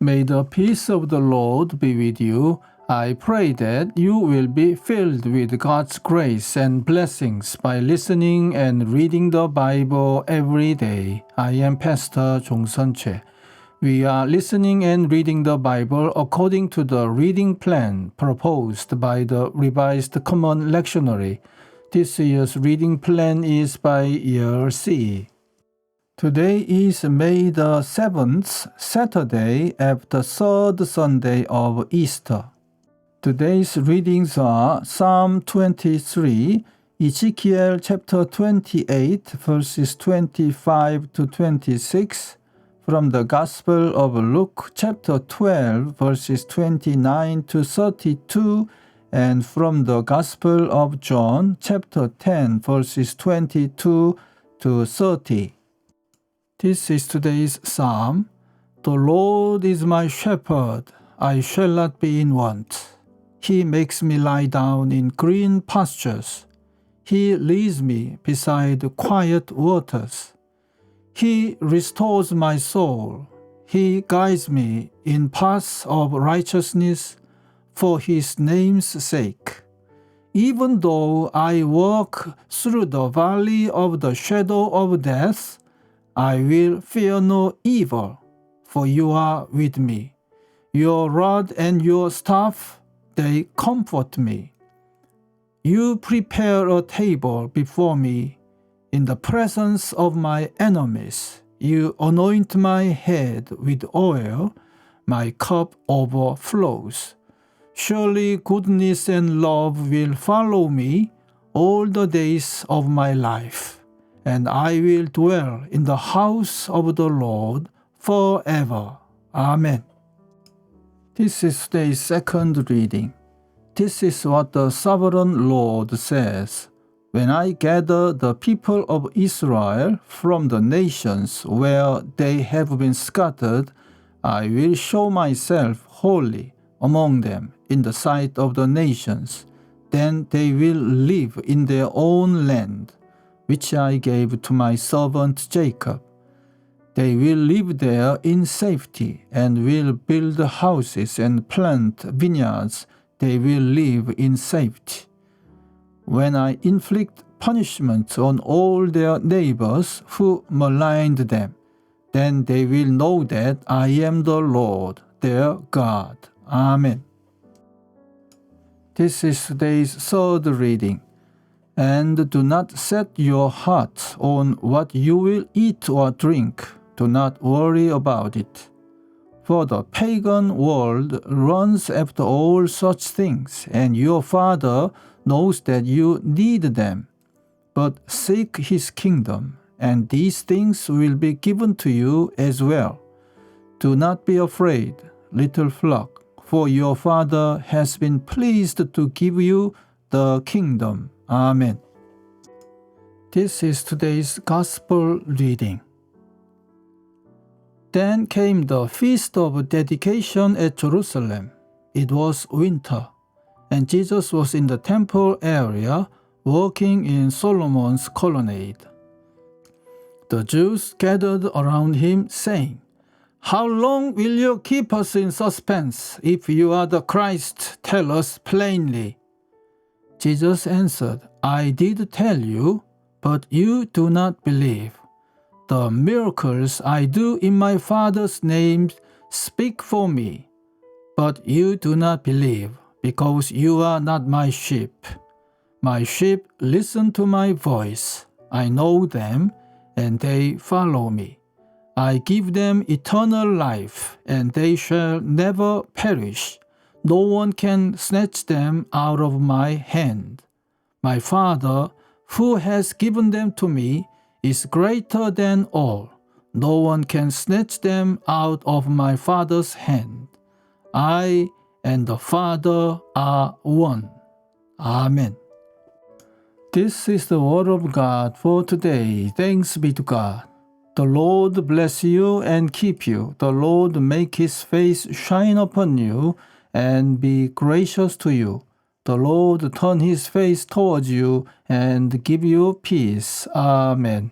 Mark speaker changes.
Speaker 1: May the peace of the Lord be with you. I pray that you will be filled with God's grace and blessings by listening and reading the Bible every day. I am Pastor 종선채. We are listening and reading the Bible according to the reading plan proposed by the Revised Common Lectionary. This year's reading plan is by year C. Today is May the 7th, Saturday after third Sunday of Easter. Today's readings are Psalm 23, Ezekiel chapter 28, verses 25 to 26, from the Gospel of Luke chapter 12, verses 29 to 32, and from the Gospel of John chapter 10, verses 22 to 30. This is today's psalm. The Lord is my shepherd, I shall not be in want. He makes me lie down in green pastures. He leads me beside quiet waters. He restores my soul. He guides me in paths of righteousness for his name's sake. Even though I walk through the valley of the shadow of death, I will fear no evil, for you are with me. Your rod and your staff, they comfort me. You prepare a table before me in the presence of my enemies. You anoint my head with oil, my cup overflows. Surely goodness and love will follow me all the days of my life, and I will dwell in the house of the Lord forever. Amen. This is today's second reading. This is what the sovereign Lord says. When I gather the people of Israel from the nations where they have been scattered, I will show myself holy among them in the sight of the nations. Then they will live in their own land, which I gave to my servant Jacob. They will live there in safety and will build houses and plant vineyards. They will live in safety. When I inflict punishment on all their neighbors who maligned them, then they will know that I am the Lord, their God. Amen. This is today's third reading. And do not set your heart on what you will eat or drink. Do not worry about it. For the pagan world runs after all such things, and your Father knows that you need them. But seek his kingdom, and these things will be given to you as well. Do not be afraid, little flock, for your Father has been pleased to give you the kingdom. Amen. This is today's Gospel reading. Then came the feast of dedication at Jerusalem. It was winter, and Jesus was in the temple area, working in Solomon's colonnade. The Jews gathered around him, saying, "How long will you keep us in suspense? If you are the Christ, tell us plainly." Jesus answered, "I did tell you, but you do not believe. The miracles I do in my Father's name speak for me, but you do not believe, because you are not my sheep. My sheep listen to my voice. I know them, and they follow me. I give them eternal life, and they shall never perish. No one can snatch them out of my hand. My Father, who has given them to me, is greater than all. No one can snatch them out of my Father's hand. I and the Father are one. Amen. This is the word of God for today. Thanks be to God. The Lord bless you and keep you. The Lord make his face shine upon you and be gracious to you. The Lord turn his face towards you and give you peace. Amen.